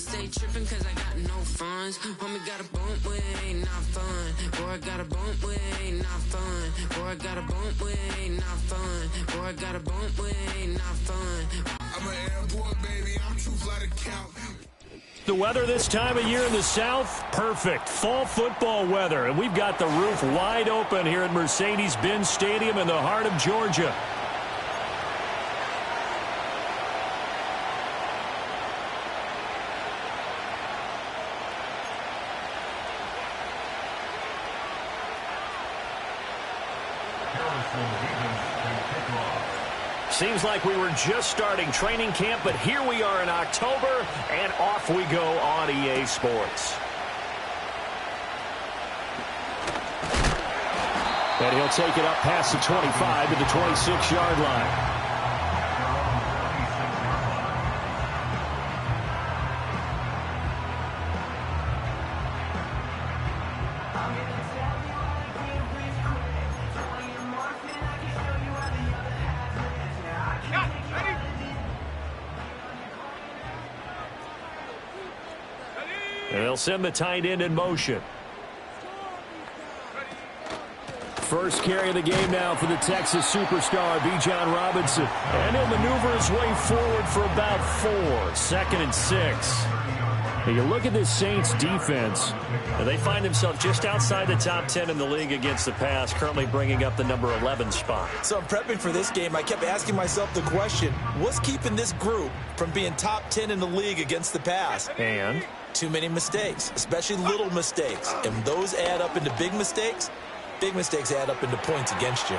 stay tripping cause I got no funds. Homie got a bump with it, ain't not fun. Boy, I got a bump with it, ain't not fun. Boy, I got a bump with it, ain't not fun. Boy, I got a bump with it, ain't not fun. I'm an airport baby, I'm too fly to count. The weather this time of year in the South, perfect. Fall football weather, and we've got the roof wide open here at Mercedes-Benz Stadium in the heart of Georgia. Seems like we were just starting training camp, but here we are in October, and off we go on EA Sports. And he'll take it up past the 25 to the 26-yard line. They'll send the tight end in motion. First carry of the game now for the Texas superstar, Bijan Robinson. And he'll maneuver his way forward for about 4. 2nd and 6. Now you look at this Saints defense, and they find themselves just outside the top 10 in the league against the pass, currently bringing up the number 11 spot. So I'm prepping for this game. I kept asking myself the question, what's keeping this group from being top 10 in the league against the pass? And too many mistakes, especially little mistakes. And those add up into big mistakes. Big mistakes add up into points against you.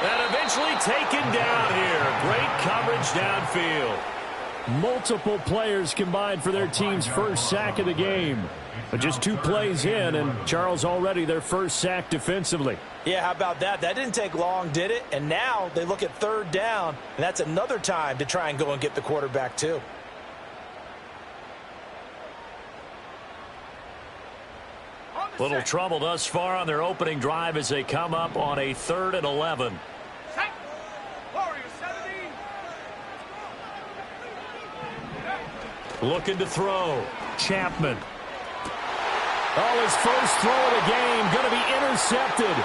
And eventually taken down here. Great coverage downfield. Multiple players combined for their team's first sack of the game. But just 2 plays in, and Charles already their first sack defensively. Yeah, how about that? That didn't take long, did it? And now they look at 3rd down, and that's another time to try and go and get the quarterback too. Little trouble thus far on their opening drive as they come up on a 3rd and 11. Looking to throw. Chapman. Oh, his first throw of the game going to be intercepted.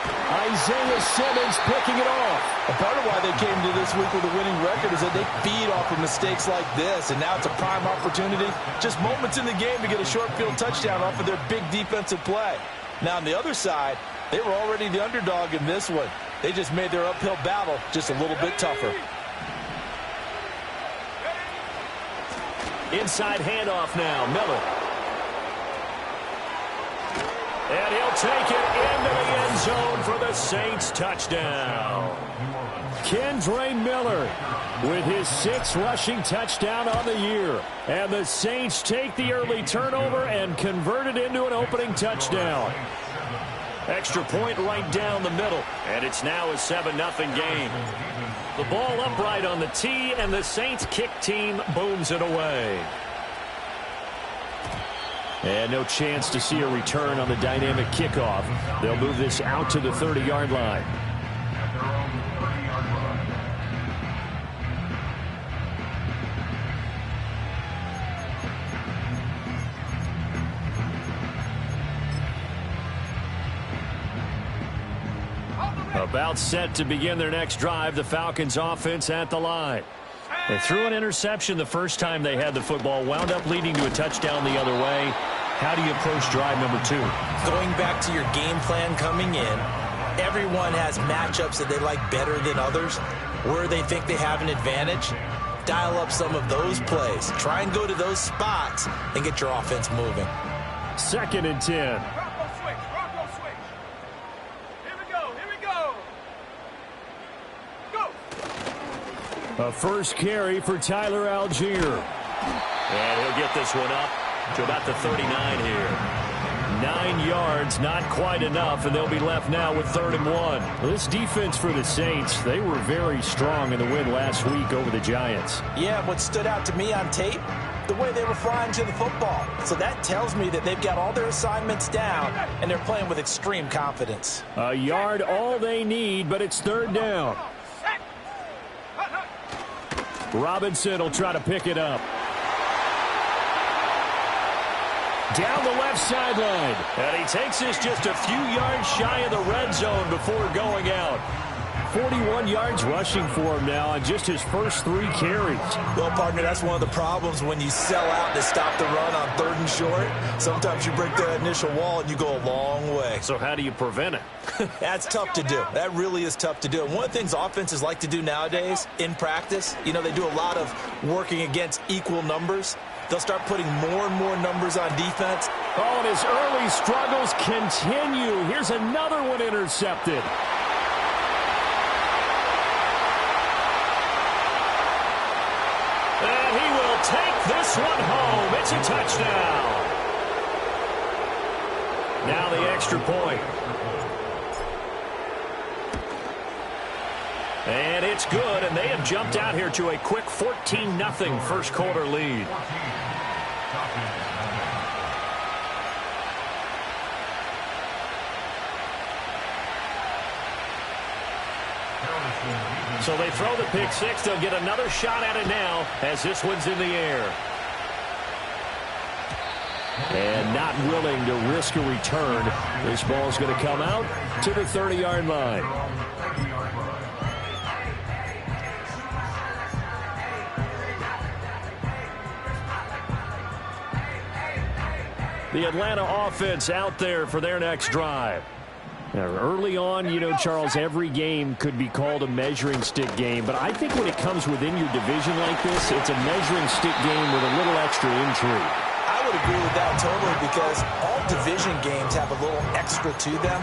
Isaiah Simmons picking it off. A part of why they came to this week with a winning record is that they feed off of mistakes like this, and now it's a prime opportunity. Just moments in the game to get a short field touchdown off of their big defensive play. Now on the other side, they were already the underdog in this one. They just made their uphill battle just a little bit tougher. Inside handoff now, Miller. And he'll take it into the end zone for the Saints touchdown. Kendre Miller with his 6th rushing touchdown on the year. And the Saints take the early turnover and convert it into an opening touchdown. Extra point right down the middle. And it's now a 7-0 game. The ball upright on the tee, and the Saints kick team booms it away. And no chance to see a return on the dynamic kickoff. They'll move this out to the 30-yard line. About set to begin their next drive, the Falcons offense at the line. They threw an interception the first time they had the football, wound up leading to a touchdown the other way. How do you approach drive number 2? Going back to your game plan coming in, everyone has matchups that they like better than others, where they think they have an advantage. Dial up some of those plays. Try and go to those spots and get your offense moving. 2nd and 10. A first carry for Tyler Algier. And he'll get this one up to about the 39 here. 9 yards, not quite enough, and they'll be left now with 3rd and 1. This defense for the Saints, they were very strong in the win last week over the Giants. Yeah, what stood out to me on tape, the way they were flying to the football. So that tells me that they've got all their assignments down, and they're playing with extreme confidence. A yard all they need, but it's 3rd down. Robinson will try to pick it up. down the left sideline. And he takes this just a few yards shy of the red zone before going out. 41 yards rushing for him now on just his first 3 carries. Well, partner, that's one of the problems when you sell out to stop the run on 3rd and short. Sometimes you break that initial wall and you go a long way. So how do you prevent it? That's tough to do. That really is tough to do. And one of the things offenses like to do nowadays in practice, you know, they do a lot of working against equal numbers. They'll start putting more and more numbers on defense. Oh, and his early struggles continue. Here's another one intercepted. And he will take this one home. It's a touchdown. Now the extra point. And it's good, and they have jumped out here to a quick 14-0 first quarter lead. So they throw the pick six. They'll get another shot at it now as this one's in the air. And not willing to risk a return. This ball's going to come out to the 30-yard line. The Atlanta offense out there for their next drive. Now, early on, you know, Charles, every game could be called a measuring stick game. But I think when it comes within your division like this, it's a measuring stick game with a little extra intrigue. I would agree with that totally because all division games have a little extra to them.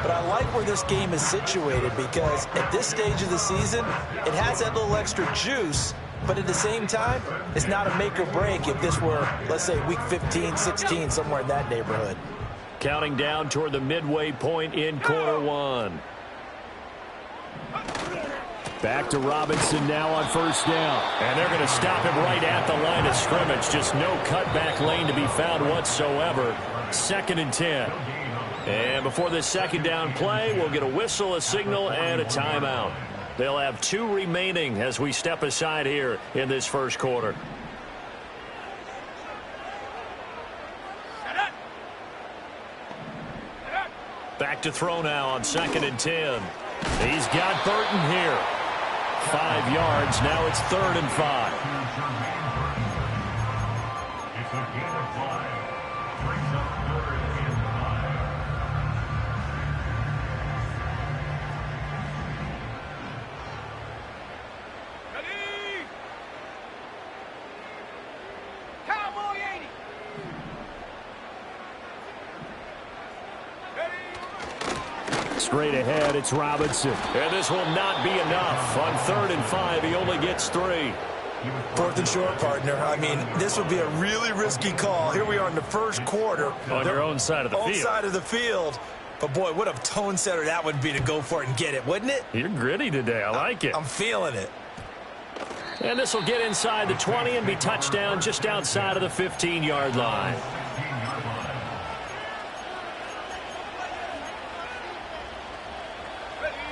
But I like where this game is situated because at this stage of the season, it has that little extra juice. But at the same time, it's not a make or break if this were, let's say, week 15, 16, somewhere in that neighborhood. Counting down toward the midway point in quarter one. Back to Robinson now on first down. And they're going to stop him right at the line of scrimmage. Just no cutback lane to be found whatsoever. 2nd and 10. And before this second down play, we'll get a whistle, a signal, and a timeout. They'll have 2 remaining as we step aside here in this first quarter. Back to throw now on 2nd and 10. He's got Burton here. 5 yards. Now it's 3rd and 5. Straight ahead, it's Robinson. And this will not be enough. On 3rd and 5, he only gets 3. 4th and short, partner. I mean, this would be a really risky call. Here we are in the first quarter. On your own side of the field. Own side of the field. But, boy, what a tone setter that would be to go for it and get it, wouldn't it? You're gritty today. I like it. I'm feeling it. And this will get inside the 20 and be touchdown just outside of the 15-yard line.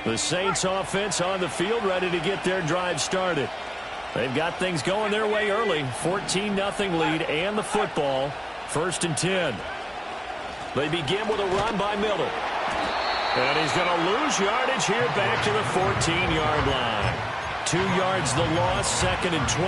The Saints offense on the field ready to get their drive started. They've got things going their way early. 14-0 lead and the football. 1st and 10. They begin with a run by Miller. And he's going to lose yardage here back to the 14-yard line. 2 yards the loss, 2nd and 12.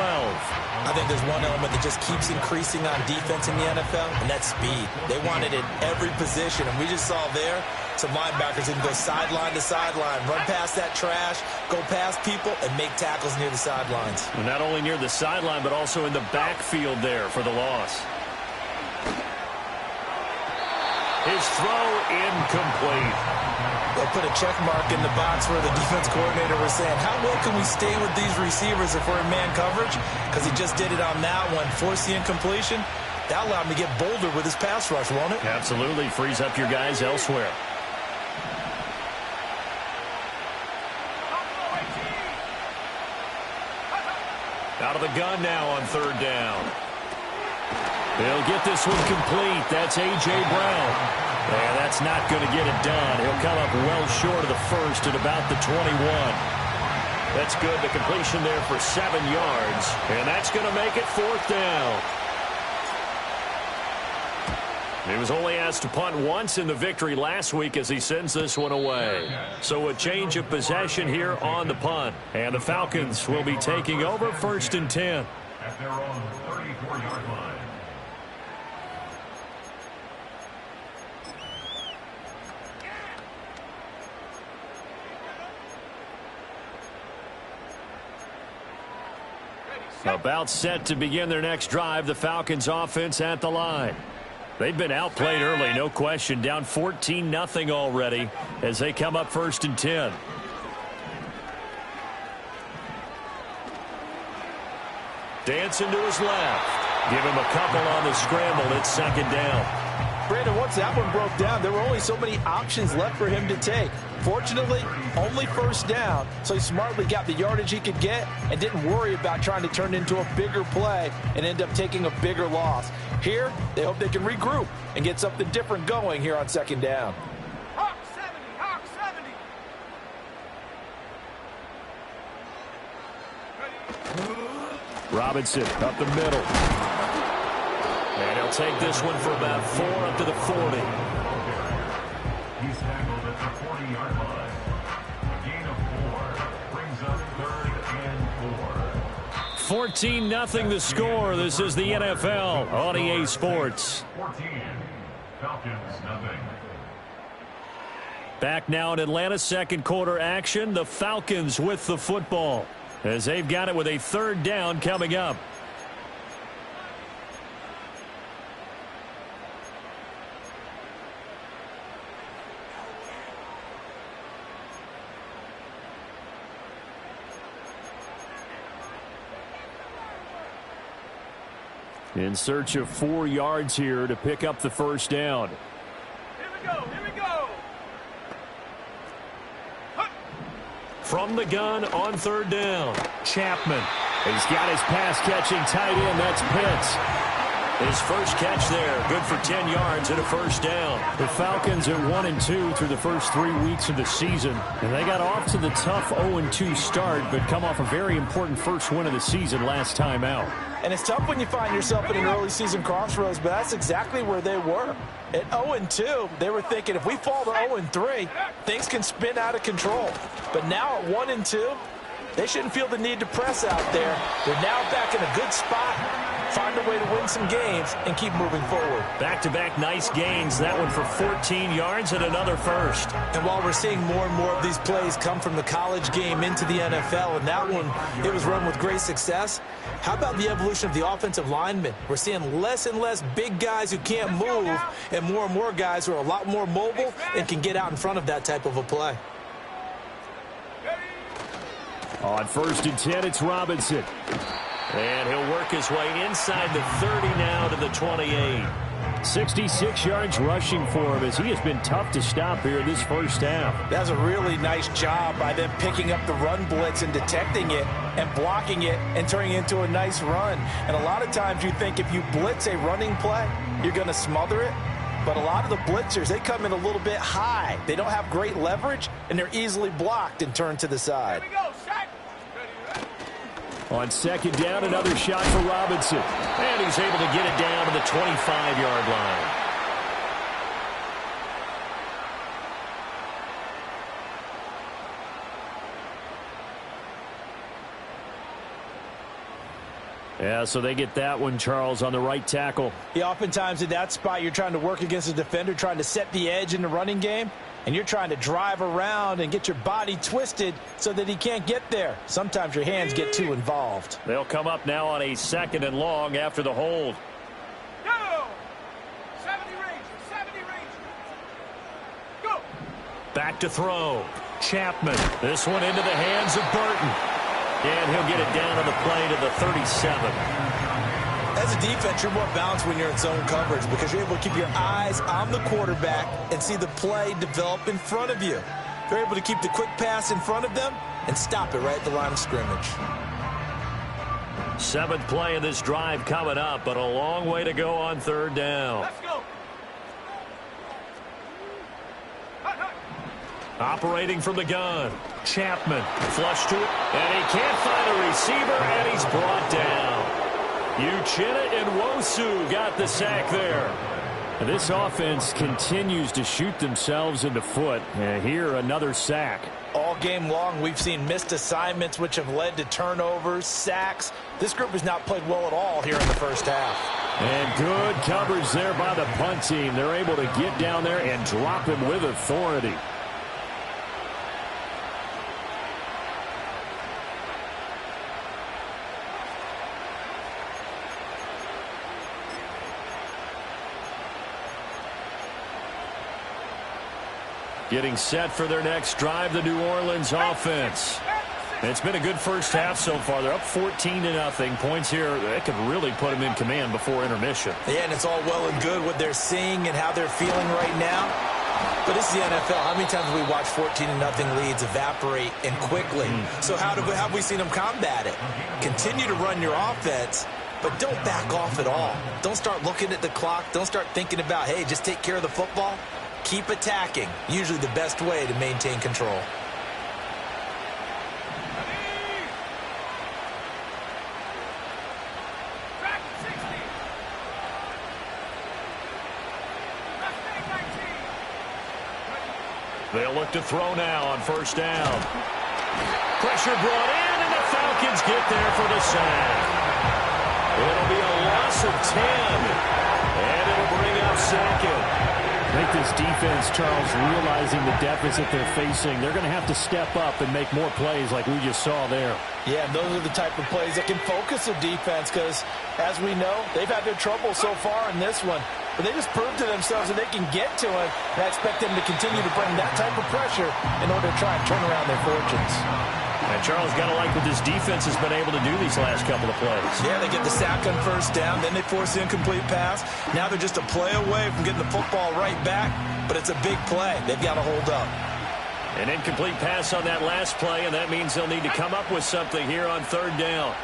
I think there's one element that just keeps increasing on defense in the NFL, and that's speed. They want it in every position, and we just saw there some linebackers who can go sideline to sideline, run past that trash, go past people, and make tackles near the sidelines. And not only near the sideline, but also in the backfield there for the loss. His throw incomplete. They'll put a check mark in the box where the defense coordinator was saying, how well can we stay with these receivers if we're in man coverage? Because he just did it on that one, forced the incompletion. That allowed him to get bolder with his pass rush, won't it? Absolutely. Frees up your guys elsewhere. Out of the gun now on 3rd down. They'll get this one complete. That's A.J. Brown. And that's not going to get it done. He'll come up well short of the first at about the 21. That's good. The completion there for 7 yards. And that's going to make it 4th down. He was only asked to punt once in the victory last week as he sends this one away. So a change of possession here on the punt. And the Falcons will be taking over 1st and 10. At their own 34-yard line. About set to begin their next drive, the Falcons offense at the line. They've been outplayed early, no question, down 14-0 already as they come up 1st and 10. Dancing to his left. Give him a couple on the scramble. It's 2nd down. Brandon, once that one broke down, there were only so many options left for him to take. Fortunately, only 1st down, so he smartly got the yardage he could get and didn't worry about trying to turn it into a bigger play and end up taking a bigger loss. Here, they hope they can regroup and get something different going here on 2nd down. Hawk 70, Hawk 70. Robinson up the middle. And he'll take this one for about 4 up to the 40. He's tackled at the 40-yard line. A gain of 4 brings up 3rd and 4. 14-0 the score. This is the NFL on EA Sports. 14. Falcons, nothing. Back now in Atlanta, 2nd quarter action. The Falcons with the football as they've got it with a 3rd down coming up. In search of 4 yards here to pick up the 1st down. Here we go, here we go. From the gun on 3rd down. Chapman. He's got his pass-catching tight end. That's Pitts. His first catch there. Good for 10 yards and a 1st down. The Falcons at 1-2 through the first 3 weeks of the season. And they got off to the tough 0-2 start, but come off a very important first win of the season last time out. And it's tough when you find yourself in an early season crossroads, but that's exactly where they were. At 0-2, they were thinking if we fall to 0-3, things can spin out of control. But now at 1-2, they shouldn't feel the need to press out there. They're now back in a good spot, find a way to win some games, and keep moving forward. Back-to-back nice gains. That one for 14 yards and another 1st. And while we're seeing more and more of these plays come from the college game into the NFL, and that one, it was run with great success, how about the evolution of the offensive linemen? We're seeing less and less big guys who can't move and more guys who are a lot more mobile and can get out in front of that type of a play. On 1st and 10, it's Robinson. And he'll work his way inside the 30 now to the 28. 66 yards rushing for him as he has been tough to stop here in this first half. That's a really nice job by them picking up the run blitz and detecting it and blocking it and turning it into a nice run. And a lot of times you think if you blitz a running play, you're going to smother it. But a lot of the blitzers, they come in a little bit high. They don't have great leverage, and they're easily blocked and turned to the side. Here we go, Shaq. On 2nd down, another shot for Robinson. And he's able to get it down to the 25-yard line. Yeah, so they get that one, Charles, on the right tackle. Yeah, oftentimes in that spot, you're trying to work against a defender, trying to set the edge in the running game, and you're trying to drive around and get your body twisted so that he can't get there. Sometimes your hands get too involved. They'll come up now on a 2nd and long after the hold. Go! 70 range, 70 range. Go! Back to throw. Chapman. This one into the hands of Burton. And he'll get it down on the play to the 37. As a defense, you're more balanced when you're in zone coverage because you're able to keep your eyes on the quarterback and see the play develop in front of you. You're able to keep the quick pass in front of them and stop it right at the line of scrimmage. 7th play of this drive coming up, but a long way to go on 3rd down. Let's go. Operating from the gun. Chapman flush to it, and he can't find a receiver, and he's brought down. Uchenna Nwosu got the sack there. This offense continues to shoot themselves in the foot. And here, another sack. All game long, we've seen missed assignments, which have led to turnovers, sacks. This group has not played well at all here in the first half. And good coverage there by the punt team. They're able to get down there and drop him with authority. Getting set for their next drive, the New Orleans offense. It's been a good first half so far. They're up 14-0. Points here, that could really put them in command before intermission. Yeah, and it's all well and good what they're seeing and how they're feeling right now. But this is the NFL. How many times have we watched 14-0 leads evaporate and quickly? So how have we seen them combat it? Continue to run your offense, but don't back off at all. Don't start looking at the clock. Don't start thinking about, hey, just take care of the football. Keep attacking. Usually the best way to maintain control. They'll look to throw now on first down. Pressure brought in, and the Falcons get there for the sack. It'll be a loss of 10, and it'll bring up second. I think this defense, Charles, realizing the deficit they're facing, they're going to have to step up and make more plays like we just saw there. Yeah, those are the type of plays that can focus a defense because, as we know, they've had their trouble so far in this one. But they just proved to themselves that they can get to it, and I expect them to continue to bring that type of pressure in order to try and turn around their fortunes. And Charles, got to like what this defense has been able to do these last couple of plays. Yeah, they get the sack on first down, then they force the incomplete pass. Now they're just a play away from getting the football right back, but it's a big play. They've got to hold up. An incomplete pass on that last play, and that means they'll need to come up with something here on third down.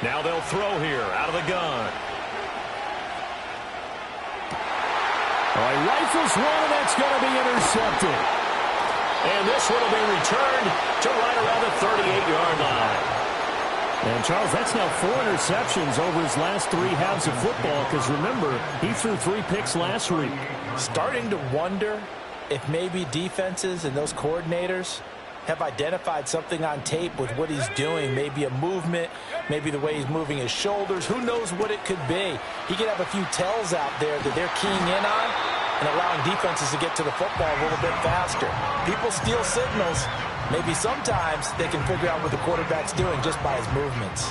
Now they'll throw here out of the gun. He rifles one, and that's going to be intercepted. And this one will be returned to right around the 38-yard line. And, Charles, that's now 4 interceptions over his last 3 halves of football because, remember, he threw 3 picks last week. Starting to wonder if maybe defenses and those coordinators have identified something on tape with what he's doing. Maybe a movement, maybe the way he's moving his shoulders. Who knows what it could be? He could have a few tells out there that they're keying in on and allowing defenses to get to the football a little bit faster. People steal signals. Maybe sometimes they can figure out what the quarterback's doing just by his movements.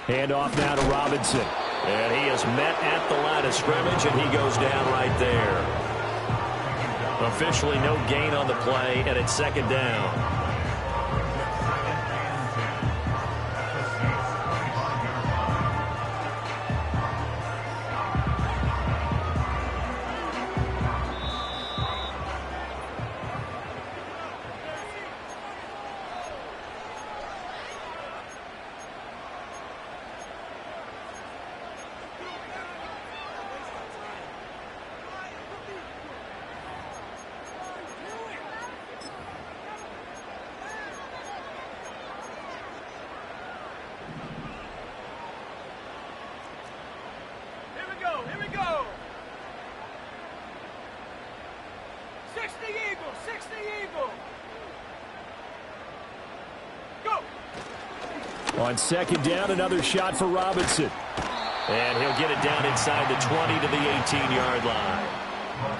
Hand off now to Robinson. And he is met at the line of scrimmage, and he goes down right there. Officially no gain on the play, and it's second down. Here we go. 60 Eagle, 60 Eagle. Go. On second down, another shot for Robinson. And he'll get it down inside the 20 to the 18-yard line.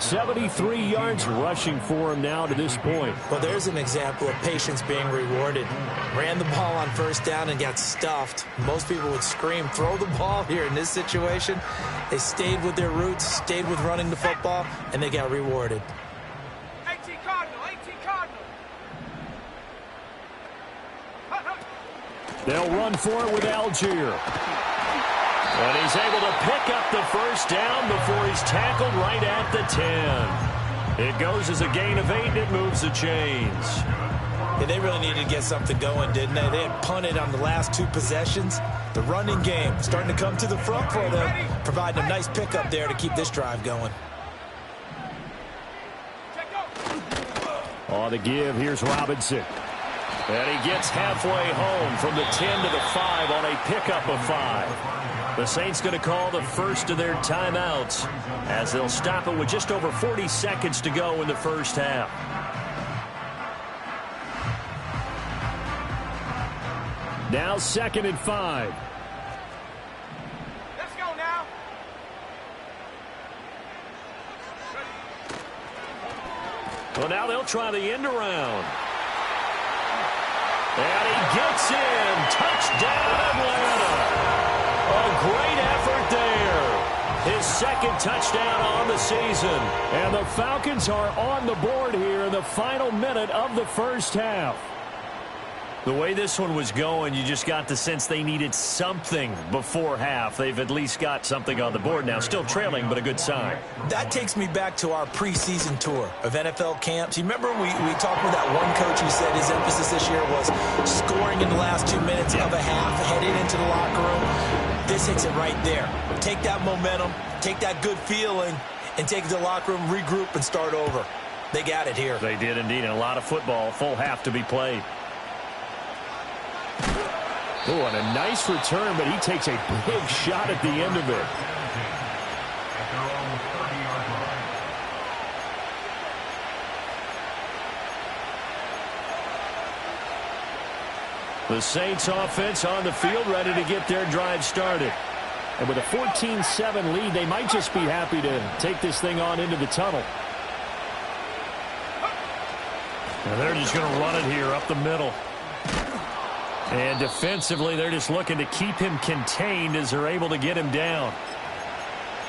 73 yards rushing for him now to this point. Well, there's an example of patience being rewarded. Ran the ball on first down and got stuffed. Most people would scream, throw the ball here. In this situation, they stayed with their roots, stayed with running the football, and they got rewarded. 18 Cardinal, 18 Cardinal. They'll run for it with Algier. And he's able to pick up the first down before he's tackled right at the 10. It goes as a gain of 8, and it moves the chains. Yeah, they really needed to get something going, didn't they? They had punted on the last 2 possessions. The running game starting to come to the front for them, providing a nice pickup there to keep this drive going. On the give, here's Robinson. And he gets halfway home from the 10 to the 5 on a pickup of 5. The Saints going to call the first of their timeouts as they'll stop it with just over 40 seconds to go in the first half. Now 2nd and 5. Let's go now. Well, now they'll try the end around. And he gets in. Touchdown, Atlanta. A great effort there. His 2nd touchdown on the season. And the Falcons are on the board here in the final minute of the first half. The way this one was going, you just got the sense they needed something before half. They've at least got something on the board now. Still trailing, but a good sign. That takes me back to our preseason tour of NFL camps. You remember we talked with that one coach who said his emphasis this year was scoring in the last 2 minutes of a half, heading into the locker room. This hits it right there. Take that momentum, take that good feeling, and take it to the locker room, regroup, and start over. They got it here. They did indeed, and a lot of football, full half to be played. Oh, and a nice return, but he takes a big shot at the end of it. The Saints offense on the field, ready to get their drive started. And with a 14-7 lead, they might just be happy to take this thing on into the tunnel. And they're just going to run it here up the middle. And defensively, they're just looking to keep him contained as they're able to get him down.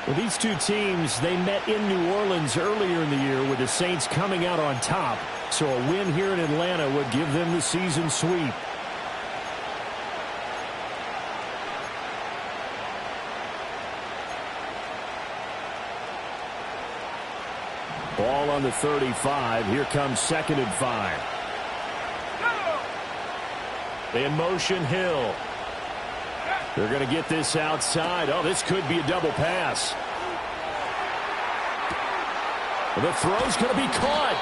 Well, these two teams, they met in New Orleans earlier in the year with the Saints coming out on top. So a win here in Atlanta would give them the season sweep. Ball on the 35. Here comes 2nd and 5. In motion, Hill. They're going to get this outside. Oh, this could be a double pass. The throw's going to be caught.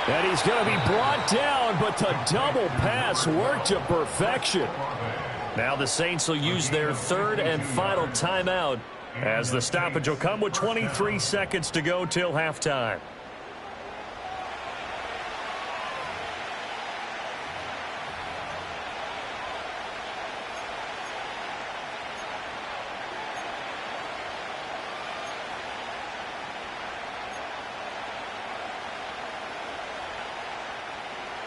And he's going to be brought down, but the double pass worked to perfection. Now the Saints will use their 3rd and final timeout as the stoppage will come with 23 seconds to go till halftime.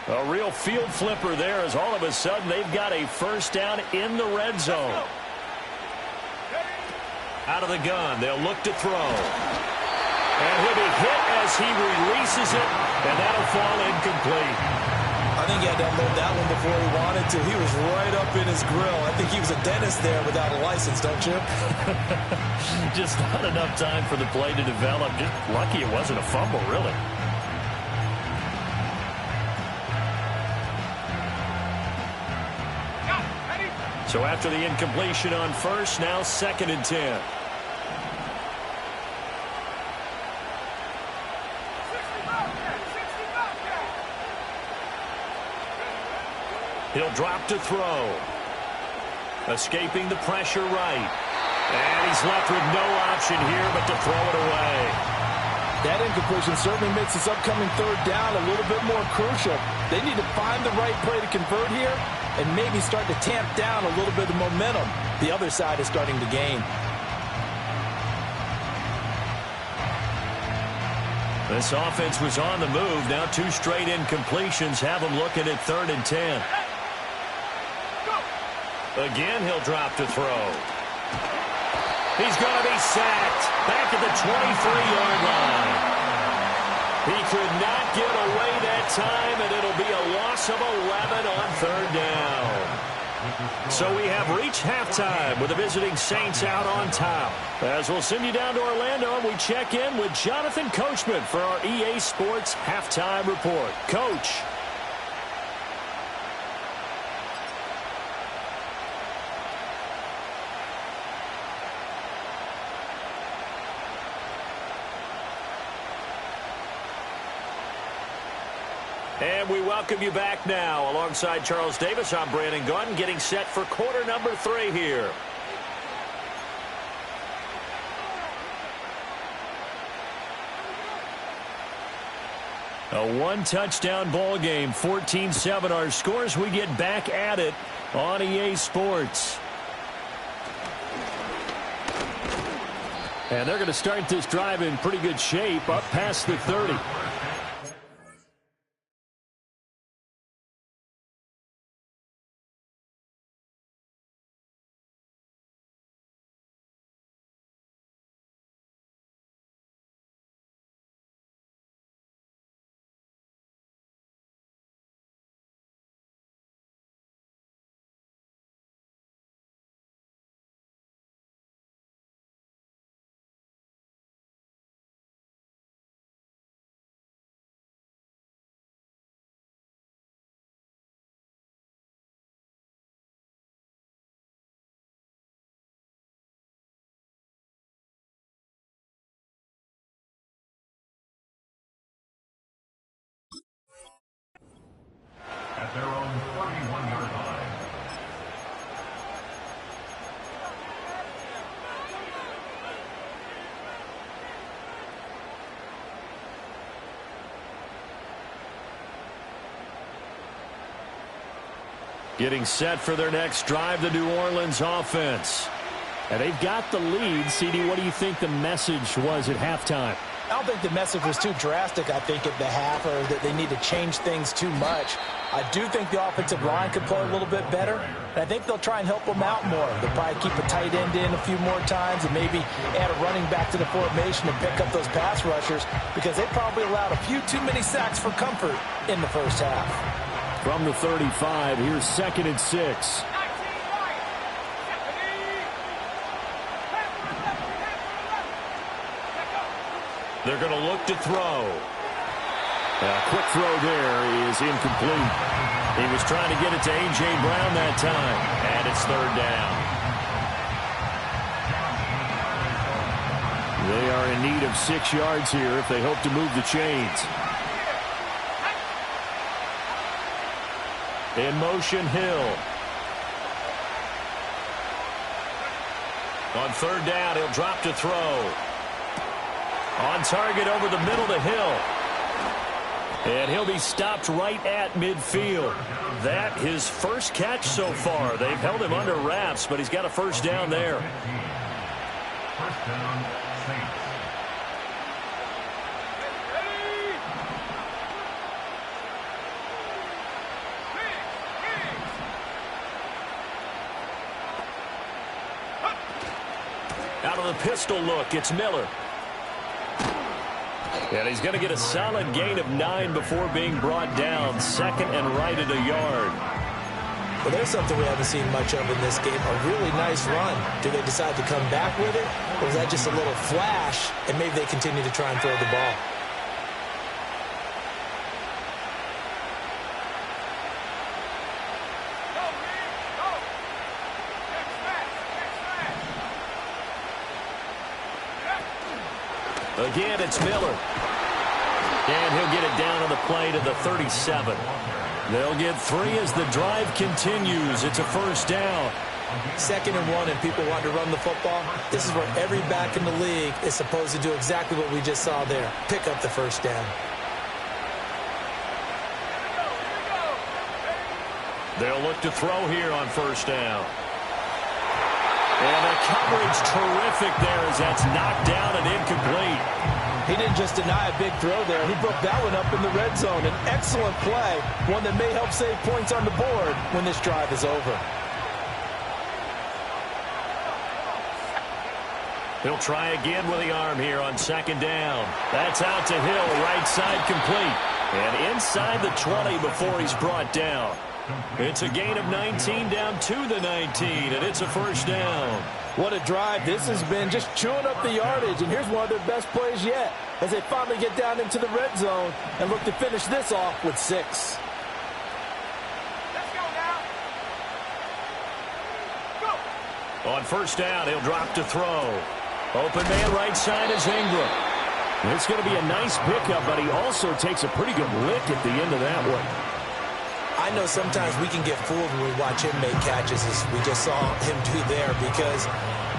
A real field flipper there as all of a sudden they've got a first down in the red zone. Out of the gun, they'll look to throw. And he'll be hit as he releases it, and that'll fall incomplete. I think he had to unload that one before he wanted to. He was right up in his grill. I think he was a dentist there without a license, don't you? Just not enough time for the play to develop. Just lucky it wasn't a fumble, really. So after the incompletion on first, now 2nd and 10. He'll drop to throw. Escaping the pressure right. And he's left with no option here but to throw it away. That incompletion certainly makes this upcoming 3rd down a little bit more crucial. They need to find the right play to convert here and maybe start to tamp down a little bit of momentum. The other side is starting to gain. This offense was on the move. Now 2 straight incompletions have them looking at 3rd and 10. Again, he'll drop to throw. He's going to be sacked back at the 23-yard line. He could not get away that time, and it'll be a loss of 11 on 3rd down. So we have reached halftime with the visiting Saints out on top. As we'll send you down to Orlando, and we check in with Jonathan Coachman for our EA Sports Halftime Report. Coach. And we welcome you back now. Alongside Charles Davis, I'm Brandon Gunn, getting set for quarter number 3 here. A one-touchdown ball game, 14-7 our scores. We get back at it on EA Sports. And they're going to start this drive in pretty good shape, up past the 30. At their own 41-yard line. Getting set for their next drive, the New Orleans offense. And they've got the lead. CD, what do you think the message was at halftime? I don't think the message was too drastic, I think, at the half, or that they need to change things too much. I do think the offensive line could play a little bit better, and I think they'll try and help them out more. They'll probably keep a tight end in a few more times and maybe add a running back to the formation and pick up those pass rushers, because they probably allowed a few too many sacks for comfort in the first half. From the 35, here's 2nd and 6. They're going to look to throw. A quick throw there is incomplete. He was trying to get it to A.J. Brown that time, and it's 3rd down. They are in need of 6 yards here if they hope to move the chains. In motion, Hill. On 3rd down, he'll drop to throw. On target over the middle to Hill. And he'll be stopped right at midfield. That his first catch so far. They've held him under wraps, but he's got a 1st down there. 1st down, Saints. Out of the pistol look, it's Miller. And he's going to get a solid gain of 9 before being brought down. 2nd and right at a yard. Well, there's something we haven't seen much of in this game. A really nice run. Do they decide to come back with it? Or is that just a little flash, and maybe they continue to try and throw the ball? Again, it's Miller. And he'll get it down on the play to the 37. They'll get 3 as the drive continues. It's a 1st down. 2nd and 1, and people want to run the football. This is where every back in the league is supposed to do exactly what we just saw there. Pick up the 1st down. They'll look to throw here on 1st down. And the coverage terrific there as that's knocked down and incomplete. He didn't just deny a big throw there. He broke that one up in the red zone. An excellent play, one that may help save points on the board when this drive is over. He'll try again with the arm here on 2nd down. That's out to Hill, right side complete. And inside the 20 before he's brought down. It's a gain of 19 down to the 19, and it's a 1st down. What a drive this has been, just chewing up the yardage, and here's one of their best plays yet as they finally get down into the red zone and look to finish this off with 6. Let's go now. Go. On 1st down, he'll drop to throw. Open man right side is Ingram. It's going to be a nice pickup, but he also takes a pretty good lick at the end of that one. I know sometimes we can get fooled when we watch him make catches, as we just saw him do there, because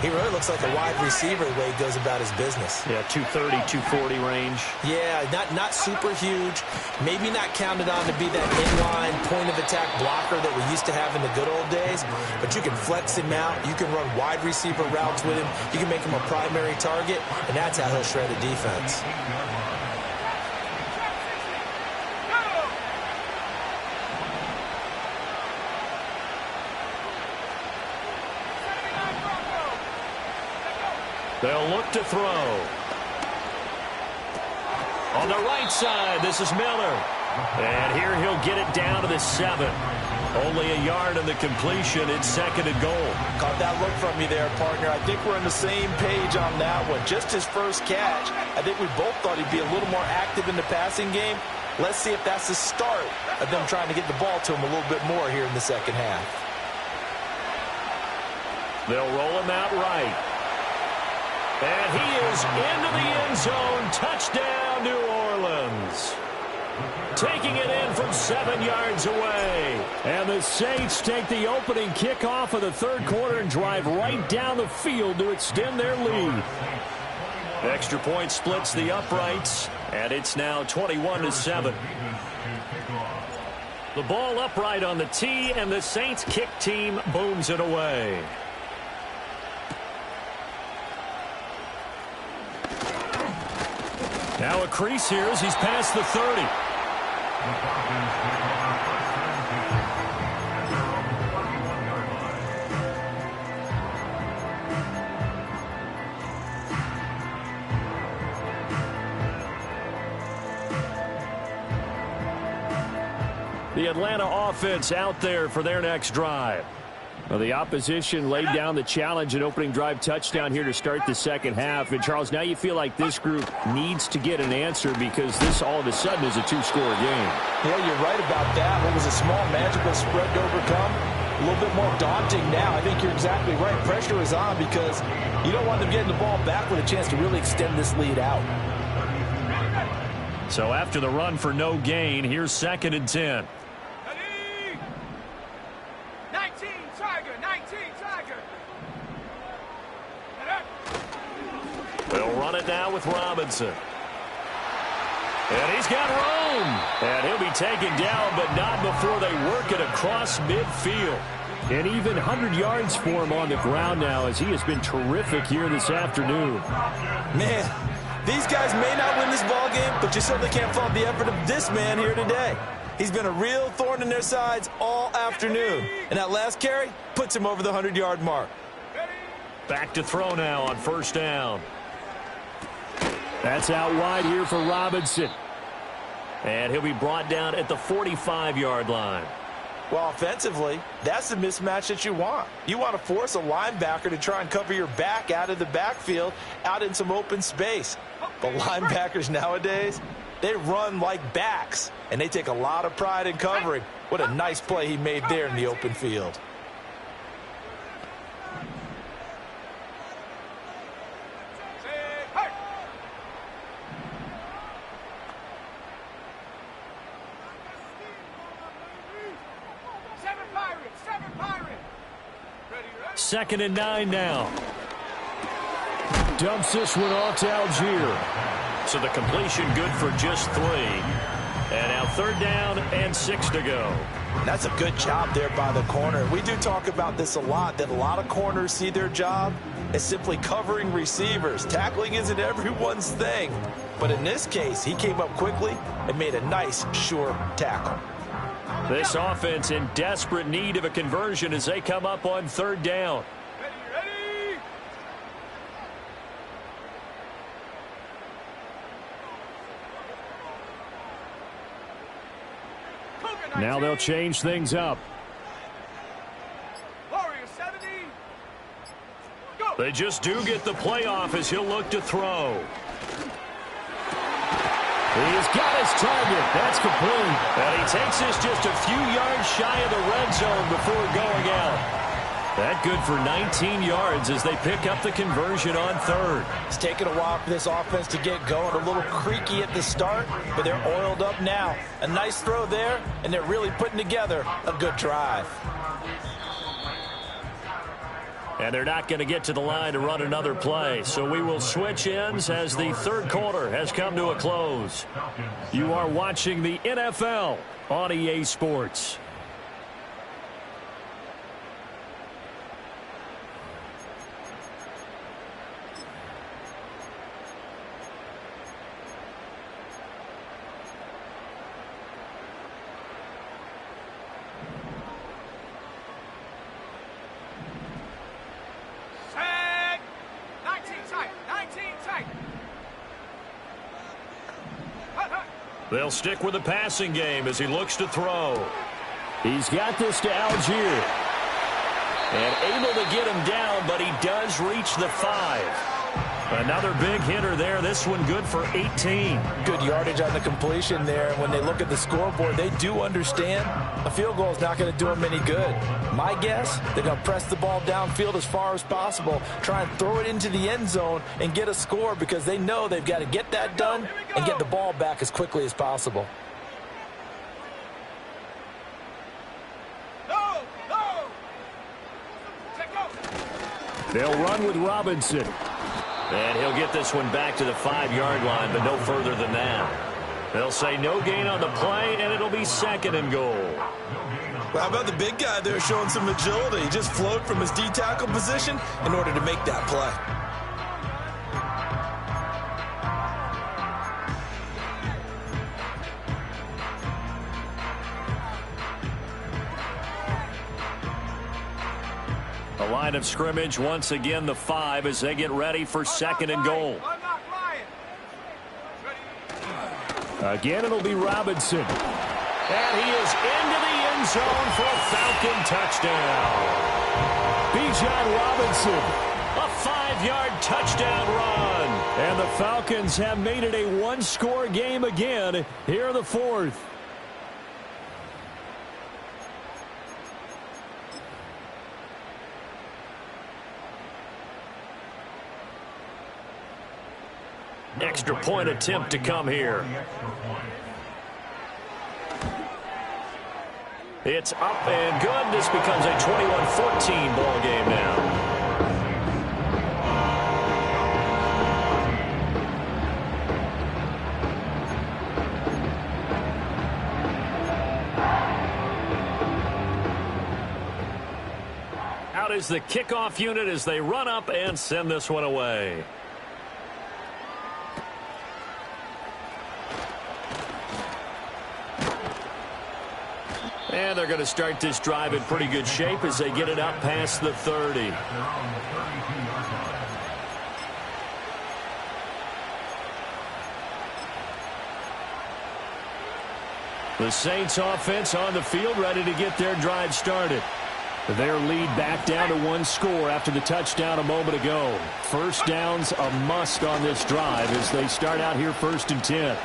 he really looks like a wide receiver the way he goes about his business. Yeah, 230, 240 range. Yeah, not super huge. Maybe not counted on to be that inline point-of-attack blocker that we used to have in the good old days, but you can flex him out. You can run wide receiver routes with him. You can make him a primary target, and that's how he'll shred a defense. They'll look to throw. On the right side, this is Miller. And here he'll get it down to the 7. Only a yard on the completion. It's 2nd and goal. Caught that look from you there, partner. I think we're on the same page on that one. Just his first catch. I think we both thought he'd be a little more active in the passing game. Let's see if that's the start of them trying to get the ball to him a little bit more here in the second half. They'll roll him out right. And he is into the end zone. Touchdown, New Orleans. Taking it in from 7 yards away. And the Saints take the opening kickoff of the third quarter and drive right down the field to extend their lead. Extra point splits the uprights, and it's now 21-7. The ball upright on the tee, and the Saints kick team booms it away. Now a crease here as he's past the 30. The Atlanta offense out there for their next drive. Well, the opposition laid down the challenge and opening drive touchdown here to start the second half. And, Charles, now you feel like this group needs to get an answer because this all of a sudden is a 2-score game. Yeah, you're right about that. What was a small, magical spread to overcome? A little bit more daunting now. I think you're exactly right. Pressure is on because you don't want them getting the ball back with a chance to really extend this lead out. So after the run for no gain, here's 2nd and 10. 19, Tiger, 19, Tiger. They'll run it now with Robinson. And he's got room. And he'll be taken down, but not before they work it across midfield. And even 100 yards for him on the ground now as he has been terrific here this afternoon. Man, these guys may not win this ball game, but you certainly can't fault the effort of this man here today. He's been a real thorn in their sides all afternoon. And that last carry puts him over the 100-yard mark. Back to throw now on first down. That's out wide here for Robinson. And he'll be brought down at the 45-yard line. Well, offensively, that's the mismatch that you want. You want to force a linebacker to try and cover your back out of the backfield, out in some open space. But linebackers nowadays, they run like backs, and they take a lot of pride in covering. What a nice play he made there in the open field. Second and 9 now. Dumps this one off to Algier. So the completion good for just 3. And now 3rd down and 6 to go. That's a good job there by the corner. We do talk about this a lot, that a lot of corners see their job as simply covering receivers. Tackling isn't everyone's thing. But in this case, he came up quickly and made a nice, sure tackle. This offense in desperate need of a conversion as they come up on 3rd down. Now they'll change things up. They just do get the playoff as he'll look to throw. He's got his target. That's complete. And he takes this just a few yards shy of the red zone before going out. That good for 19 yards as they pick up the conversion on third. It's taken a while for this offense to get going. A little creaky at the start, but they're oiled up now. A nice throw there, and they're really putting together a good drive. And they're not going to get to the line to run another play. So we will switch ends as the third quarter has come to a close. You are watching the NFL on EA Sports. They'll stick with the passing game as he looks to throw. He's got this to Algier. And able to get him down, but he does reach the 5. Another big hitter there. This one good for 18. Good yardage on the completion there. When they look at the scoreboard, they do understand a field goal is not going to do them any good. My guess, they're going to press the ball downfield as far as possible, try and throw it into the end zone and get a score because they know they've got to get that done and get the ball back as quickly as possible. They'll run with Robinson. And he'll get this one back to the 5-yard line, but no further than that. They'll say no gain on the play, and it'll be 2nd and goal. Well, how about the big guy there showing some agility? He just flowed from his D-tackle position in order to make that play. The line of scrimmage, once again, the 5 as they get ready for 2nd and goal. Again, it'll be Robinson. And he is into the end zone for a Falcon touchdown. Bijan Robinson, a 5-yard touchdown run. And the Falcons have made it a one-score game again here in the 4th. Extra point attempt to come here. It's up and good. This becomes a 21-14 ball game now. Out is the kickoff unit as they run up and send this one away. And they're going to start this drive in pretty good shape as they get it up past the 30. The Saints offense on the field ready to get their drive started. Their lead back down to 1 score after the touchdown a moment ago. First down's a must on this drive as they start out here 1st and 10.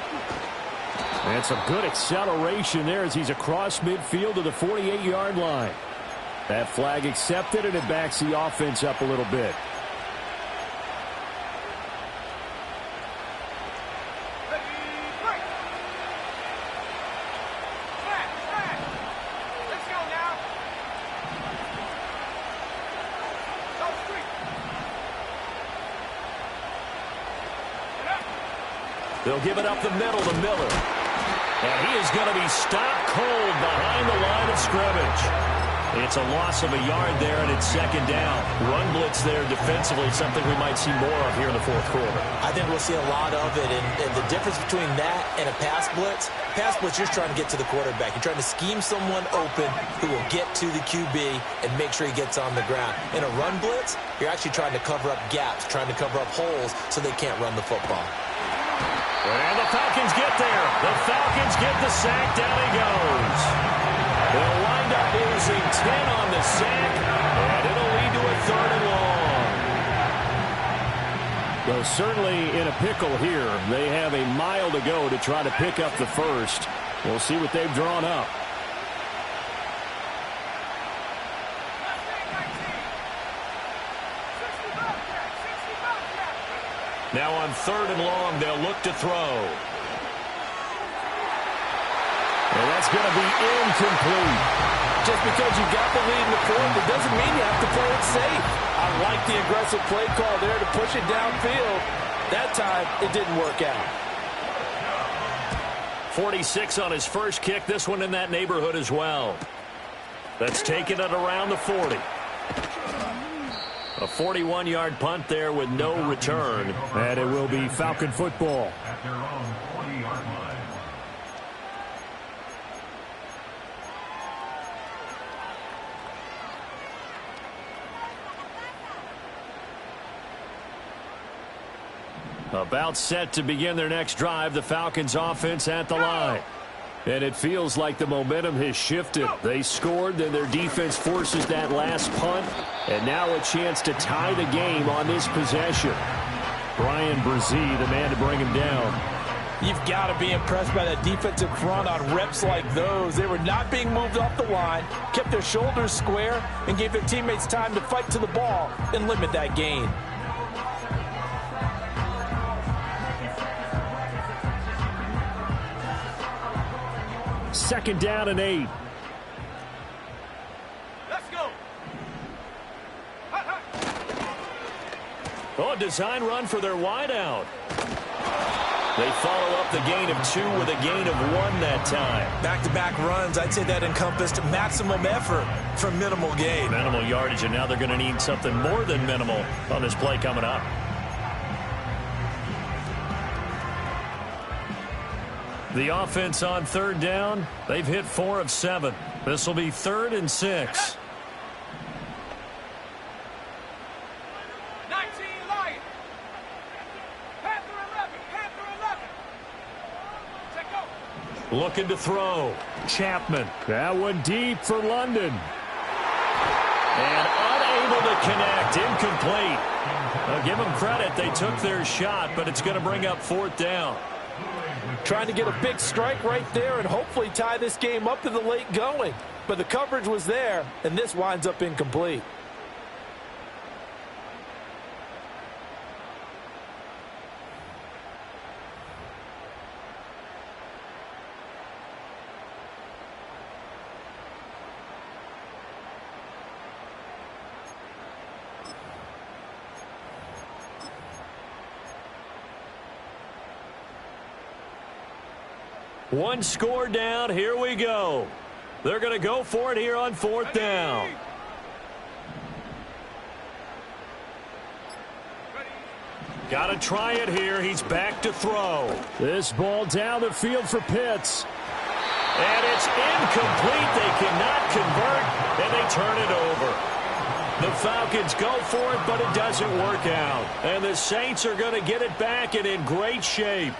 And some good acceleration there as he's across midfield to the 48-yard line. That flag accepted, and it backs the offense up a little bit. They'll give it up the middle to Miller. And he is going to be stopped cold behind the line of scrimmage. It's a loss of a yard there, and it's 2nd down. Run blitz there defensively, something we might see more of here in the 4th quarter. I think we'll see a lot of it, and the difference between that and a pass blitz, you're trying to get to the quarterback. You're trying to scheme someone open who will get to the QB and make sure he gets on the ground. In a run blitz, you're actually trying to cover up gaps, trying to cover up holes so they can't run the football. And the Falcons get there. The Falcons get the sack. Down he goes. They'll wind up losing 10 on the sack, and it'll lead to a 3rd and long. Well, certainly in a pickle here. They have a mile to go to try to pick up the first. We'll see what they've drawn up. Now on 3rd and long, they'll look to throw. And that's going to be incomplete. Just because you got the lead in the fourth, it doesn't mean you have to play it safe. I like the aggressive play call there to push it downfield. That time, it didn't work out. 46 on his first kick. This one in that neighborhood as well. That's taken it around the 40. A 41-yard punt there with no return. And it will be Falcon football. At their own 40-yard line. About set to begin their next drive, the Falcons offense at the line. And it feels like the momentum has shifted. They scored, then their defense forces that last punt. And now a chance to tie the game on this possession. Brian Brzee, the man to bring him down. You've got to be impressed by that defensive front on reps like those. They were not being moved off the line, kept their shoulders square, and gave their teammates time to fight to the ball and limit that gain. Second down and 8. Let's go. Oh, a design run for their wideout. They follow up the gain of 2 with a gain of 1 that time. Back-to-back runs, I'd say that encompassed maximum effort for minimal gain. Minimal yardage, and now they're going to need something more than minimal on this play coming up. The offense on 3rd down, they've hit 4 of 7. This will be 3rd and 6. 19 Lions. Panther 11. Panther 11. Check go. Looking to throw. Chapman. That one deep for London. And unable to connect. Incomplete. I'll give them credit. They took their shot, but it's going to bring up 4th down. Trying to get a big strike right there and hopefully tie this game up in the late going. But the coverage was there, and this winds up incomplete. One score down. Here we go. They're going to go for it here on 4th down. Got to try it here. He's back to throw. This ball down the field for Pitts. And it's incomplete. They cannot convert, and they turn it over. The Falcons go for it, but it doesn't work out. And the Saints are going to get it back and in great shape.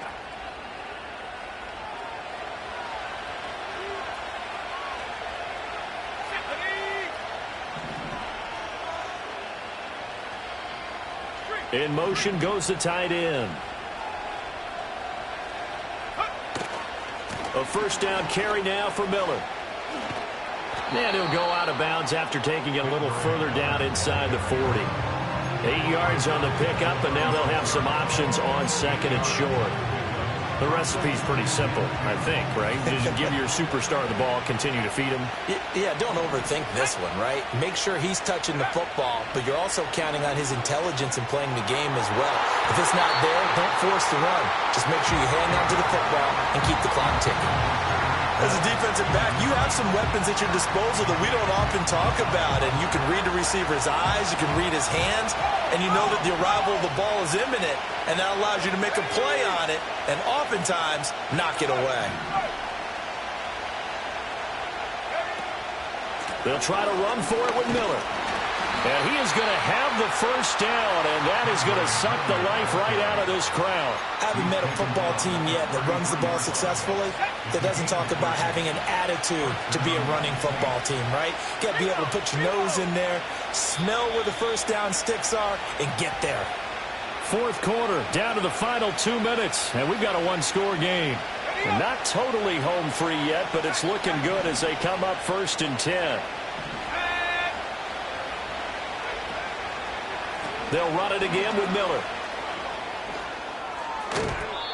In motion goes the tight end. A 1st down carry now for Miller. And he'll go out of bounds after taking it a little further down inside the 40. 8 yards on the pickup, and now they'll have some options on 2nd and short. The recipe's pretty simple, I think, right? Just give your superstar the ball, continue to feed him. Yeah, don't overthink this one, right? Make sure he's touching the football, but you're also counting on his intelligence in playing the game as well. If it's not there, don't force the run. Just make sure you hang on to the football and keep the clock ticking. As a defensive back, you have some weapons at your disposal that we don't often talk about, and you can read the receiver's eyes, you can read his hands, and you know that the arrival of the ball is imminent, and that allows you to make a play on it and oftentimes knock it away. They'll try to run for it with Miller. And he is going to have the 1st down, and that is going to suck the life right out of this crowd. I haven't met a football team yet that runs the ball successfully that doesn't talk about having an attitude to be a running football team, right? You got to be able to put your nose in there, smell where the 1st down sticks are, and get there. 4th quarter, down to the final 2 minutes, and we've got a 1-score game. And not totally home free yet, but it's looking good as they come up 1st and 10. They'll run it again with Miller.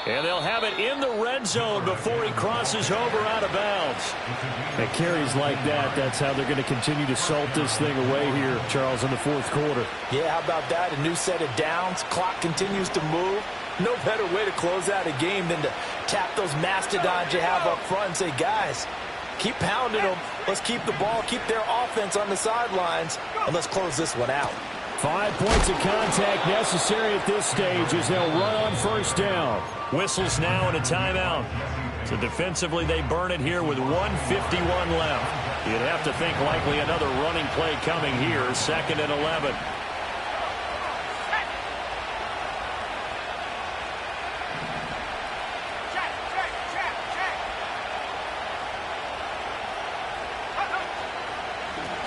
And they'll have it in the red zone before he crosses over out of bounds. At carries like that, that's how they're going to continue to salt this thing away here, Charles, in the fourth quarter. Yeah, how about that? A new set of downs. Clock continues to move. No better way to close out a game than to tap those mastodons you have up front and say, guys, keep pounding them. Let's keep the ball, keep their offense on the sidelines, and let's close this one out. 5 points of contact necessary at this stage as they'll run on first down. Whistles now and a timeout. So defensively, they burn it here with 1:51 left. You'd have to think likely another running play coming here, 2nd and 11.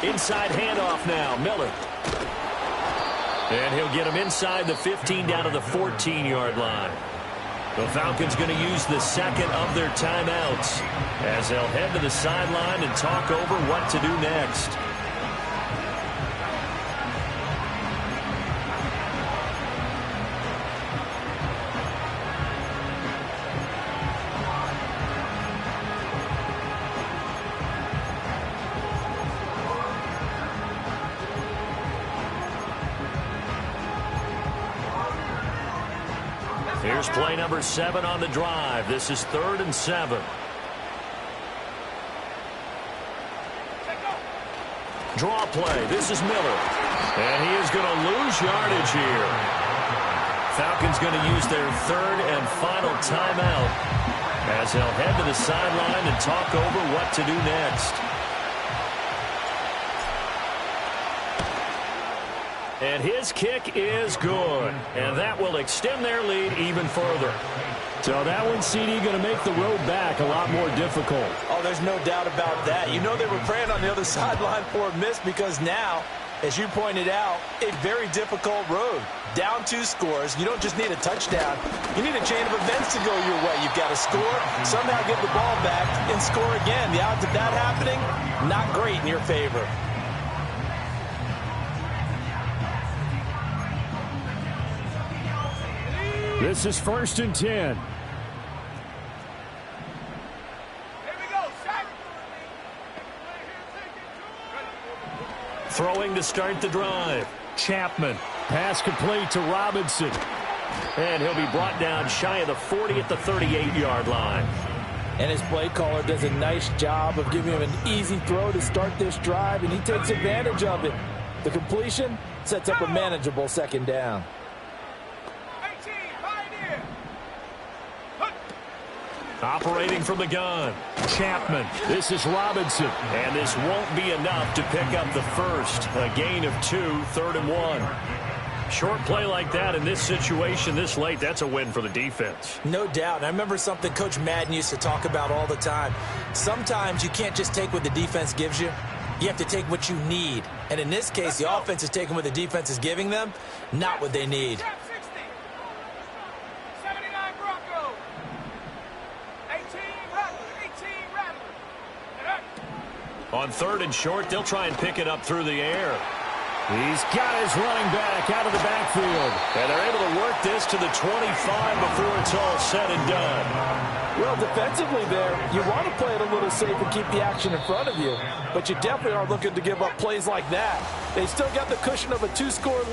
Inside handoff now, Miller. And he'll get him inside the 15 down to the 14-yard line. The Falcons going to use the second of their timeouts as they'll head to the sideline and talk over what to do next. Here's play number 7 on the drive. This is 3rd and 7. Draw play. This is Miller. And he is going to lose yardage here. Falcons going to use their 3rd and final timeout as they'll head to the sideline and talk over what to do next. And his kick is good. And that will extend their lead even further. So that one, CD, going to make the road back a lot more difficult. Oh, there's no doubt about that. You know they were praying on the other sideline for a miss because now, as you pointed out, a very difficult road. Down 2 scores. You don't just need a touchdown. You need a chain of events to go your way. You've got to score, somehow get the ball back, and score again. The odds of that happening, not great in your favor. This is 1st and 10. Here we go, Shaq. Throwing to start the drive. Chapman. Pass complete to Robinson. And he'll be brought down shy of the 40 at the 38-yard line. And his play caller does a nice job of giving him an easy throw to start this drive, and he takes advantage of it. The completion sets up a manageable 2nd down. Operating from the gun, Chapman. This is Robinson. And this won't be enough to pick up the first. A gain of 2, 3rd and 1. Short play like that in this situation this late, that's a win for the defense. No doubt. And I remember something Coach Madden used to talk about all the time. Sometimes you can't just take what the defense gives you. You have to take what you need. And in this case, the offense is taking what the defense is giving them, not what they need. On 3rd and short, they'll try and pick it up through the air. He's got his running back out of the backfield. And they're able to work this to the 25 before it's all said and done. Well, defensively there, you want to play it a little safe and keep the action in front of you. But you definitely aren't looking to give up plays like that. They still got the cushion of a 2-score lead.